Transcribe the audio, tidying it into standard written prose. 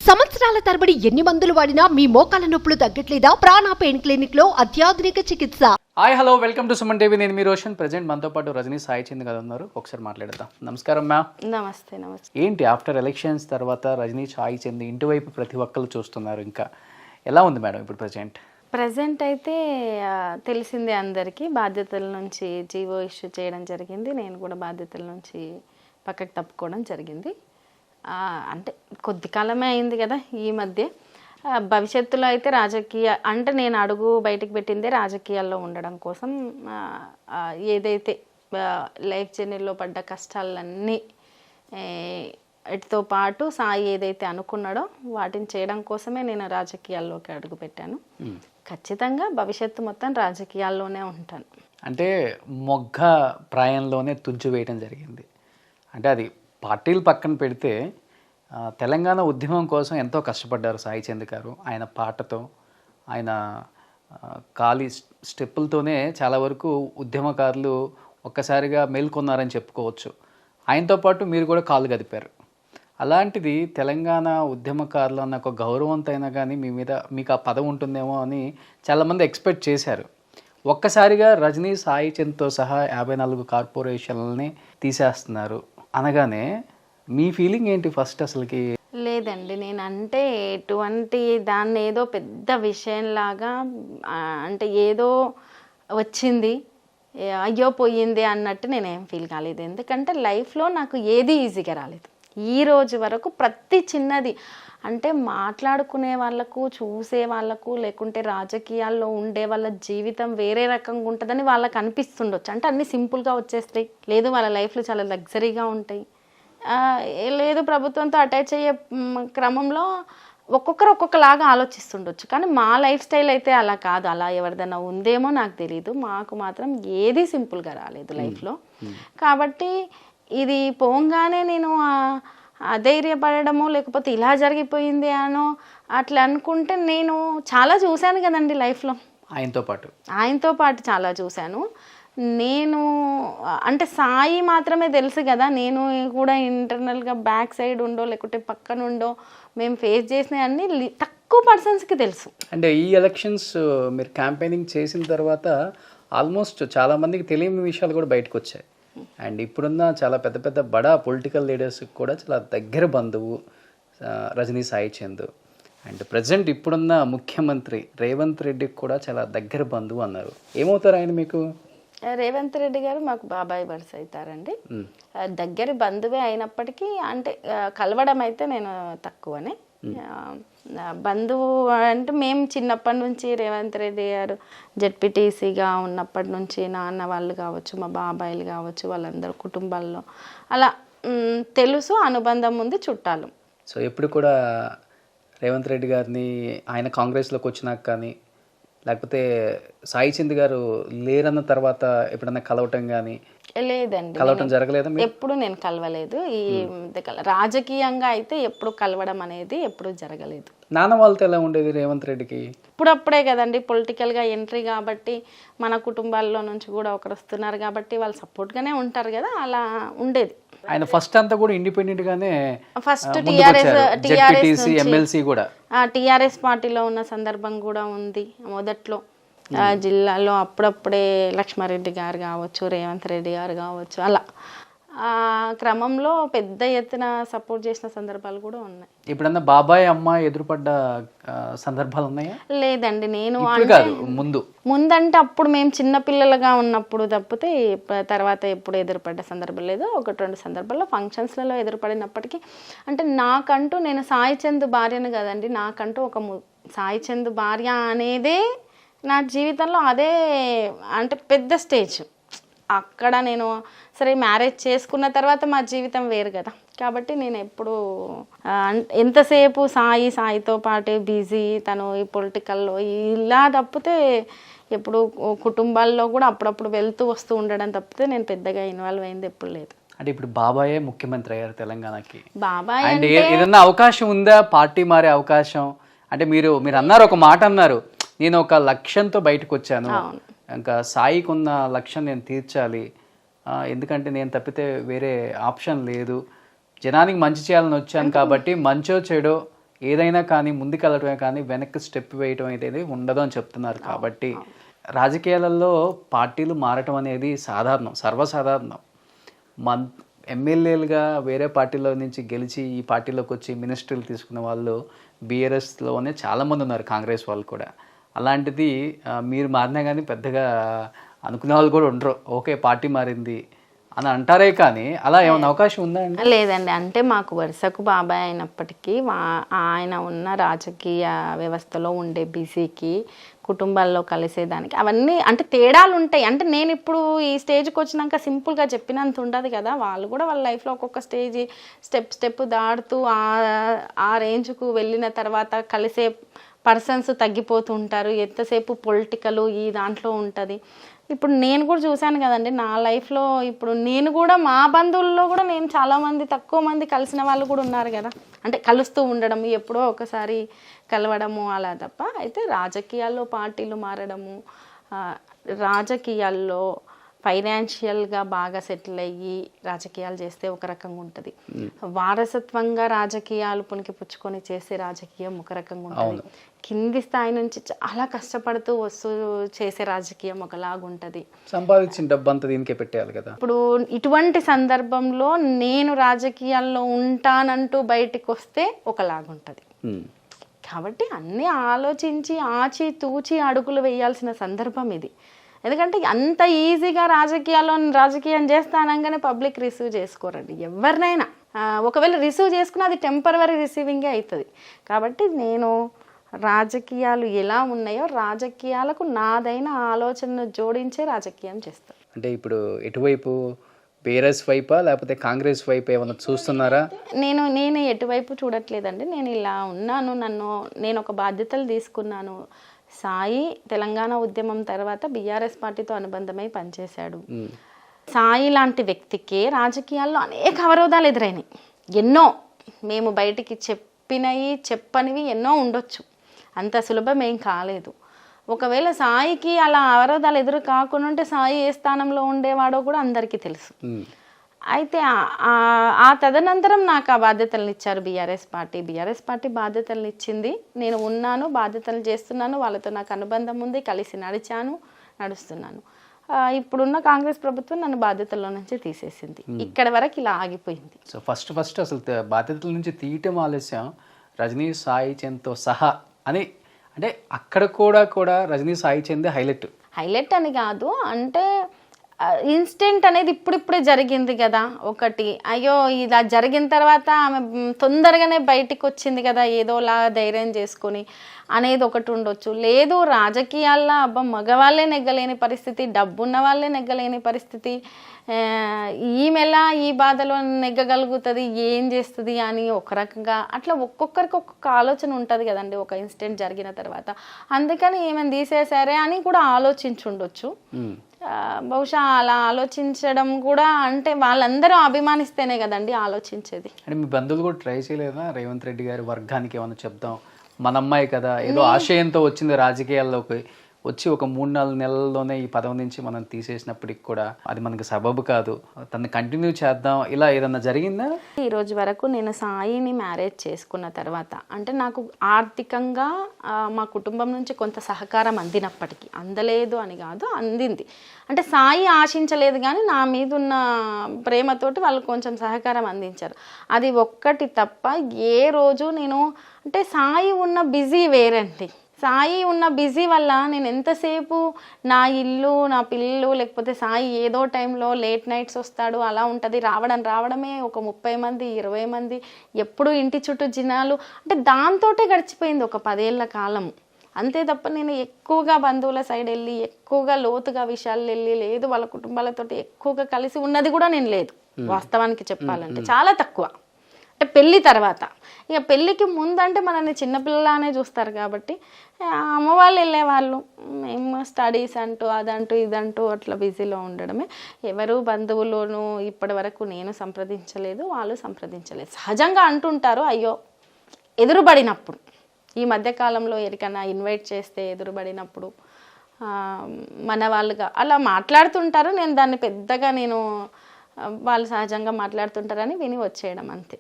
సంవత్సరాల తరబడి ఎన్ని మందులు వాడినా మీ మోకాల నొప్పులు తగ్గట్లేదా? ప్రాణ పెయిన్ క్లినిక్ లో అత్యాధునిక చికిత్స. Hi hello welcome to Suman TV. నేను మీ రోషన్. ప్రెజెంట్ మనతో పాటు రజనీ సాయి చంద్ గారు ఉన్నారు. ఒకసారి మాట్లాడదాం. నమస్కారం మ్యామ్. నమస్తే. ఏంటి ఆఫ్టర్ ఎలక్షన్స్ తర్వాత రజనీ సాయి చంద్ ఇంటివైపు ప్రతి ఒక్కరు చూస్తున్నారు. ఇంకా ఎలా ఉంది మేడం ఇప్పుడు ప్రజెంట్ అయితే తెలిసిందే అందరికీ. బాధ్యతల నుంచి జీవో ఇష్యూ చేయడం జరిగింది. నేను కూడా బాధ్యతల నుంచి పక్కకు తప్పుకోవడం జరిగింది. అంటే కొద్ది కాలమే అయింది కదా ఈ మధ్య. భవిష్యత్తులో అయితే అంటే నేను అడుగు బయటకు పెట్టిందే రాజకీయాల్లో ఉండడం కోసం. ఏదైతే లైఫ్ జర్నీలో పడ్డ కష్టాలన్నీ వీటితో పాటు సాయి ఏదైతే అనుకున్నాడో వాటిని చేయడం కోసమే నేను రాజకీయాల్లోకి అడుగు పెట్టాను. ఖచ్చితంగా భవిష్యత్తు మొత్తం రాజకీయాల్లోనే ఉంటాను. అంటే మొగ్గ ప్రాయంలోనే తుంచు వేయడం జరిగింది. అంటే అది పార్టీలు పక్కన పెడితే తెలంగాణ ఉద్యమం కోసం ఎంతో కష్టపడ్డారు సాయి చంద్ గారు. ఆయన పాటతో, ఆయన ఖాళీ స్టెప్పులతోనే చాలా వరకు ఉద్యమకారులు ఒక్కసారిగా మేల్కొన్నారని చెప్పుకోవచ్చు. ఆయనతో పాటు మీరు కూడా కాళ్ళు గదిపారు. అలాంటిది తెలంగాణ ఉద్యమకారులు అన్న ఒక గౌరవంతో అయినా కానీ మీ మీద మీకు ఆ పదవి ఉంటుందేమో అని చాలామంది ఎక్స్పెక్ట్ చేశారు. ఒక్కసారిగా రజనీ సాయి చంద్తో సహా 54 కార్పొరేషన్లని తీసేస్తున్నారు అనగానే మీ ఫీలింగ్ ఏంటి ఫస్ట్? అసలుకి లేదండి, నేను అంటే ఎటువంటి దాన్ని ఏదో పెద్ద విషయంలాగా అంటే ఏదో వచ్చింది అయ్యో పోయింది అన్నట్టు నేనేం ఫీల్ కాలేదు. ఎందుకంటే లైఫ్లో నాకు ఏది ఈజీగా రాలేదు ఈ రోజు వరకు. ప్రతి చిన్నది అంటే మాట్లాడుకునే వాళ్ళకు, చూసే వాళ్ళకు, లేకుంటే రాజకీయాల్లో ఉండే వాళ్ళ జీవితం వేరే రకంగా ఉంటుందని వాళ్ళకి అనిపిస్తుండొచ్చు. అంటే అన్నీ సింపుల్గా వచ్చేస్తాయి, లేదు వాళ్ళ లైఫ్లో చాలా లగ్జరీగా ఉంటాయి, లేదు ప్రభుత్వంతో అటాచ్ అయ్యే క్రమంలో ఒక్కొక్కరు ఒక్కొక్కలాగా ఆలోచిస్తుండొచ్చు. కానీ మా లైఫ్ స్టైల్ అయితే అలా కాదు. అలా ఎవరిదైనా ఉందేమో నాకు తెలీదు. మాకు మాత్రం ఏది సింపుల్గా రాలేదు లైఫ్లో. కాబట్టి ఇది పోగానే నేను అధైర్యపడడమో లేకపోతే ఇలా జరిగిపోయింది అనో అట్లా అనుకుంటే, నేను చాలా చూశాను కదండి లైఫ్లో. ఆయనతో పాటు చాలా చూశాను. నేను అంటే సాయి మాత్రమే తెలుసు కదా, నేను కూడా ఇంటర్నల్గా బ్యాక్ సైడ్ ఉండో లేకుంటే పక్కన ఉండో మేము ఫేస్ చేసినవి అన్నీ తక్కువ పర్సన్స్కి తెలుసు. అంటే ఈ ఎలక్షన్స్ మీరు క్యాంపెయినింగ్ చేసిన తర్వాత ఆల్మోస్ట్ చాలామందికి తెలియని విషయాలు కూడా బయటకు వచ్చాయి. అండ్ ఇప్పుడున్న చాలా పెద్ద పెద్ద బడా పొలిటికల్ లీడర్స్కి కూడా చాలా దగ్గర బంధువు రజనీ సాయి చంద్. అండ్ ప్రజెంట్ ఇప్పుడున్న ముఖ్యమంత్రి రేవంత్ రెడ్డికి కూడా చాలా దగ్గర బంధువు అన్నారు. ఏమవుతారు ఆయన మీకు? రేవంత్ రెడ్డి గారు మాకు బాబాయ్ వరుస అవుతారండి. దగ్గర బంధువే అయినప్పటికీ అంటే కలవడం అయితే నేను తక్కువనే. బంధువు అంటే మేము చిన్నప్పటి నుంచి రేవంత్ రెడ్డి గారు జెడ్పీటీసీగా ఉన్నప్పటి నుంచి నాన్న వాళ్ళు కావచ్చు, మా బాబాయిలు కావచ్చు, వాళ్ళందరూ కుటుంబాల్లో అలా తెలుసు, అనుబంధం ఉంది, చుట్టాలు. సో ఎప్పుడు కూడా రేవంత్ రెడ్డి గారిని ఆయన కాంగ్రెస్లోకి వచ్చినాక కానీ లేకపోతే సాయి చంద్ గారు లేరన్న తర్వాత ఎప్పుడన్నా కలవటం కానీ? లేదండి, కలవటం జరగలేదు. ఎప్పుడు నేను కలవలేదు. ఈ రాజకీయంగా అయితే ఎప్పుడు కలవడం అనేది ఎప్పుడు జరగలేదు. నాన్న వాళ్ళతో ఎలా ఉండేది రేవంత్ రెడ్డికి? ఇప్పుడప్పుడే కదండి పొలిటికల్గా ఎంట్రీ కాబట్టి, మన కుటుంబాల్లో నుంచి కూడా ఒకరు వస్తున్నారు కాబట్టి వాళ్ళు సపోర్ట్గానే ఉంటారు కదా, అలా ఉండేది. ఆయన ఫస్ట్ అంతా కూడా ఇండిపెండెంట్ గానే, ఫస్ట్ ఎమ్మెల్సీ కూడా టీఆర్ఎస్ పార్టీలో ఉన్న సందర్భం కూడా ఉంది. మొదట్లో జిల్లాలో అప్పుడప్పుడే లక్ష్మారెడ్డి గారు కావచ్చు, రేవంత్ రెడ్డి గారు కావచ్చు, అలా ఆ క్రమంలో పెద్ద ఎత్తున సపోర్ట్ చేసిన సందర్భాలు కూడా ఉన్నాయి. ఇప్పుడన్నా బాబాయ్ అమ్మ ఎదురుపడ్డ సందర్భాలు ఉన్నాయా? లేదండి, నేను ముందంటే అప్పుడు మేము చిన్న పిల్లలుగా ఉన్నప్పుడు తప్పితే తర్వాత ఎప్పుడు ఎదురుపడ్డ సందర్భం లేదు. 1-2 సందర్భాల్లో ఫంక్షన్స్లలో ఎదురుపడినప్పటికీ అంటే నాకంటూ, నేను సాయి చంద్ భార్యను కదండి, నాకంటూ ఒక సాయి చంద్ భార్య అనేదే నా జీవితంలో అదే అంటే పెద్ద స్టేజ్. అక్కడ నేను సరే మ్యారేజ్ చేసుకున్న తర్వాత మా జీవితం వేరు కదా, కాబట్టి నేను ఎప్పుడు ఎంతసేపు సాయితో పాటే బిజీ, తను ఈ పొలిటికల్లో ఇలా తప్పితే ఎప్పుడు కుటుంబాల్లో కూడా అప్పుడప్పుడు వెళ్తూ వస్తూ ఉండడం తప్పితే నేను పెద్దగా ఇన్వాల్వ్ అయింది ఎప్పుడు లేదు. అంటే ఇప్పుడు బాబాయే ముఖ్యమంత్రి అయ్యారు తెలంగాణకి. బాబాయ్ అంటే ఏదన్నా అవకాశం ఉందా పార్టీ మారే అవకాశం? అంటే మీరు అన్నారు, ఒక మాట అన్నారు, నేను ఒక లక్ష్యంతో బయటకు వచ్చాను, ఇంకా సాయికి ఉన్న లక్ష్యం నేను తీర్చాలి, ఎందుకంటే నేను తప్పితే వేరే ఆప్షన్ లేదు, జనానికి మంచి చేయాలని వచ్చాను కాబట్టి మంచో చెడో ఏదైనా కానీ ముందుకెళ్ళటమే కానీ వెనక్కి స్టెప్ వేయటం అనేది ఉండదు అని చెప్తున్నారు. కాబట్టి రాజకీయాలలో పార్టీలు మారటం అనేది సాధారణం, సర్వసాధారణం. ఎమ్మెల్యేలుగా వేరే పార్టీలో నుంచి గెలిచి ఈ పార్టీలోకి వచ్చి మినిస్ట్రీలు తీసుకున్న వాళ్ళు బీఆర్ఎస్లోనే చాలామంది ఉన్నారు, కాంగ్రెస్ వాళ్ళు కూడా. అలాంటిది మీరు మారినా కానీ పెద్దగా అనుకునే వాళ్ళు కూడా ఉండరు. ఓకే పార్టీ మారింది అని అంటారే కానీ అలా ఏమైనా అవకాశం ఉందా అండి? లేదండి, అంటే మాకు వరుసకు బాబాయ్ అయినప్పటికీ ఆయన ఉన్న రాజకీయ వ్యవస్థలో ఉండే బిజీకి కుటుంబాల్లో కలిసేదానికి అవన్నీ అంటే తేడాలు ఉంటాయి. అంటే నేను ఇప్పుడు ఈ స్టేజ్కి వచ్చినాక సింపుల్గా చెప్పినంత ఉండదు కదా. వాళ్ళు కూడా వాళ్ళ లైఫ్లో ఒక్కొక్క స్టెప్ దాటుతూ ఆ రేంజ్కు వెళ్ళిన తర్వాత కలిసే పర్సన్స్ తగ్గిపోతూ ఉంటారు. ఎంతసేపు పొలిటికల్ ఈ దాంట్లో ఉంటుంది. ఇప్పుడు నేను కూడా చూశాను కదండి నా లైఫ్లో. ఇప్పుడు నేను కూడా మా బంధువుల్లో కూడా నేను చాలామంది తక్కువ మంది కలిసిన వాళ్ళు కూడా ఉన్నారు కదా. అంటే కలుస్తూ ఉండడం, ఎప్పుడో ఒకసారి కలవడము అలా తప్ప. అయితే రాజకీయాల్లో పార్టీలు మారడము, రాజకీయాల్లో ఫైనాన్షియల్గా బాగా సెటిల్ అయ్యి రాజకీయాలు చేస్తే ఒక రకంగా ఉంటుంది. వారసత్వంగా రాజకీయాలు పునికి పుచ్చుకొని చేసే రాజకీయం ఒక రకంగా ఉంటుంది. కింది స్థాయి నుంచి చాలా కష్టపడుతూ వస్తూ చేసే రాజకీయం ఒకలాగుంటుంది. సంపాదించిన డబ్బంతా దీనికే పెట్టేయాలి కదా. ఇప్పుడు ఇటువంటి సందర్భంలో నేను రాజకీయాల్లో ఉంటానంటూ బయటికి వస్తే ఒకలాగుంటుంది. కాబట్టి అన్నీ ఆలోచించి ఆచి తూచి అడుగులు వేయాల్సిన సందర్భం ఇది. ఎందుకంటే అంత ఈజీగా రాజకీయం చేస్తానంగానే పబ్లిక్ రిసీవ్ చేసుకోరండి ఎవరినైనా. ఒకవేళ రిసీవ్ చేసుకున్నా అది టెంపరవరీ రిసీవింగే అవుతుంది. కాబట్టి నేను రాజకీయాలు ఎలా ఉన్నాయో రాజకీయాలకు నాదైన ఆలోచనను జోడించే రాజకీయం చేస్తాను. అంటే ఇప్పుడు ఎటువైపు, బీఆర్ఎస్ వైపా లేకపోతే కాంగ్రెస్ వైపు ఏమైనా చూస్తున్నారా? నేను ఎటువైపు చూడట్లేదండి. నేను ఇలా ఉన్నాను, నేను ఒక బాధ్యతలు తీసుకున్నాను. సాయి తెలంగాణ ఉద్యమం తర్వాత బీఆర్ఎస్ పార్టీతో అనుబంధమై పనిచేశాడు. సాయి లాంటి వ్యక్తికి రాజకీయాల్లో అనేక అవరోధాలు ఎదురైనాయి. ఎన్నో మేము బయటికి చెప్పనివి ఎన్నో ఉండొచ్చు. అంత సులభం ఏం కాలేదు. ఒకవేళ సాయికి అలా అవరోధాలు ఎదురు కాకుండా ఉంటే సాయి ఏ స్థానంలో ఉండేవాడో కూడా అందరికీ తెలుసు. అయితే ఆ తదనంతరం నాకు ఆ బాధ్యతలను ఇచ్చారు బీఆర్ఎస్ పార్టీ బాధ్యతలను ఇచ్చింది. నేను ఉన్నాను, బాధ్యతలు చేస్తున్నాను, వాళ్ళతో నాకు అనుబంధం ఉంది, కలిసి నడుస్తున్నాను. ఇప్పుడున్న కాంగ్రెస్ ప్రభుత్వం నన్ను బాధ్యతల్లో నుంచి తీసేసింది. ఇక్కడి వరకు ఇలా ఆగిపోయింది. సో ఫస్ట్ అసలు బాధ్యతల నుంచి తీయటం ఆలస్యం రజనీ సాయి చంద్తో సహా అని, అంటే అక్కడ కూడా రజనీ సాయి చంద్ హైలైట్ అని కాదు, అంటే ఇన్సిడెంట్ అనేది ఇప్పుడిప్పుడే జరిగింది కదా. ఒకటి అయ్యో ఇలా జరిగిన తర్వాత ఆమె తొందరగానే బయటికి వచ్చింది కదా ఏదోలా ధైర్యం చేసుకొని అనేది ఒకటి ఉండొచ్చు. లేదు రాజకీయాల్లో మగవాళ్ళే నెగ్గలేని పరిస్థితి, డబ్బున్న వాళ్ళే నెగ్గలేని పరిస్థితి, ఈమెలా ఈ బాధలో నెగ్గగలుగుతుంది, ఏం చేస్తుంది అని ఒక రకంగా అట్లా ఒక్కొక్కరికి ఒక్కొక్క ఆలోచన ఉంటుంది కదండి ఒక ఇన్సిడెంట్ జరిగిన తర్వాత. అందుకని ఏమైనా తీసేసారే అని కూడా ఆలోచించుండొచ్చు. బహుశా అలా ఆలోచించడం కూడా అంటే వాళ్ళందరూ అభిమానిస్తేనే కదండి ఆలోచించేది. అంటే మీ బంధువులు కూడా ట్రై చేయలేదా రేవంత్ రెడ్డి గారి వర్గానికి ఏమైనా చెప్దాం, మన అమ్మాయి కదా ఏదో ఆశయంతో వచ్చింది రాజకీయాల్లోకి, వచ్చి ఒక 3-4 నెలల్లోనే ఈ పదవి నుంచి మనం తీసేసినప్పటికి కూడా అది మనకి సబబు కాదు, తను కంటిన్యూ చేద్దాం, ఇలా ఏదన్నా జరిగిందా? ఈ రోజు వరకు నేను సాయిని మ్యారేజ్ చేసుకున్న తర్వాత అంటే నాకు ఆర్థికంగా మా కుటుంబం నుంచి కొంత సహకారం అందినప్పటికీ, అందలేదు అని కాదు అందింది. అంటే సాయి ఆశించలేదు కానీ నా మీద ఉన్న ప్రేమతోటి వాళ్ళు కొంచెం సహకారం అందించారు. అది ఒక్కటి తప్ప ఏ రోజు నేను అంటే సాయి ఉన్న బిజీ వేరండి. సాయి ఉన్న బిజీ వల్ల నేను ఎంతసేపు నా ఇల్లు, నా పిల్లలు, లేకపోతే సాయి ఏదో టైంలో లేట్ నైట్స్ వస్తాడు అలా ఉంటుంది. రావడమే ఒక 30 మంది 20 మంది ఎప్పుడు ఇంటి చుట్టూ జనాలు, అంటే దాంతోటే గడిచిపోయింది ఒక 10 ఏళ్ల కాలం. అంతే తప్ప నేను ఎక్కువగా బంధువుల సైడ్ వెళ్ళి ఎక్కువగా లోతుగా విషయాలు వెళ్ళి లేదు, వాళ్ళ కుటుంబాలతో ఎక్కువగా కలిసి ఉన్నది కూడా నేను లేదు వాస్తవానికి చెప్పాలంటే, చాలా తక్కువ. అంటే పెళ్ళి తర్వాత, ఇక పెళ్ళికి ముందంటే మనల్ని చిన్నపిల్లలానే చూస్తారు కాబట్టి అమ్మ వాళ్ళు వెళ్ళేవాళ్ళు, మేము స్టడీస్ అంటూ అదంటూ ఇదంటూ అట్లా బిజీలో ఉండడమే. ఎవరు బంధువులను ఇప్పటి వరకు నేను సంప్రదించలేదు, వాళ్ళు సంప్రదించలేదు. సహజంగా అంటుంటారు అయ్యో ఎదురుబడినప్పుడు, ఈ మధ్యకాలంలో ఎరికన్నా ఇన్వైట్ చేస్తే ఎదురుబడినప్పుడు మన వాళ్ళుగా అలా మాట్లాడుతుంటారు. నేను దాన్ని పెద్దగా వాళ్ళు సహజంగా మాట్లాడుతుంటారని విని వచ్చేయడం అంతే.